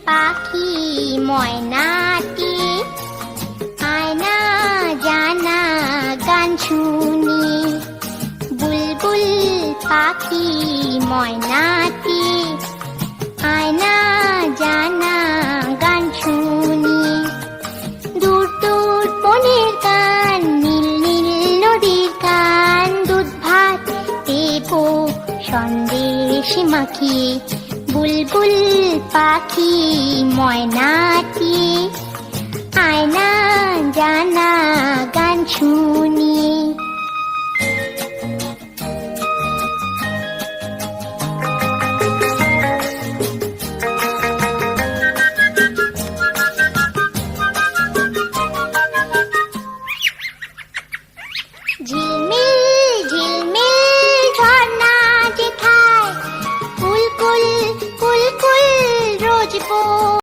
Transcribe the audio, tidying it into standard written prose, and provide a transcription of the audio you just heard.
পাখি ময়নাটি, আয়না জানা গান শুনি। বুলবুল পাখি ময়নাটি, আয়না জানা গান শুনি। দূর দূর বনের গান, নীল নীল নদীর গান, দুধ ভাত দেবো সন্দেশ মাখিয়ে। বুলবুল পাখি ময়নাটি, আয়না জানা গান শুনি। ঝিলমিল ঝিলমিল ঝর্ণা যেথায়, কুলকুল কুলকুল রোজ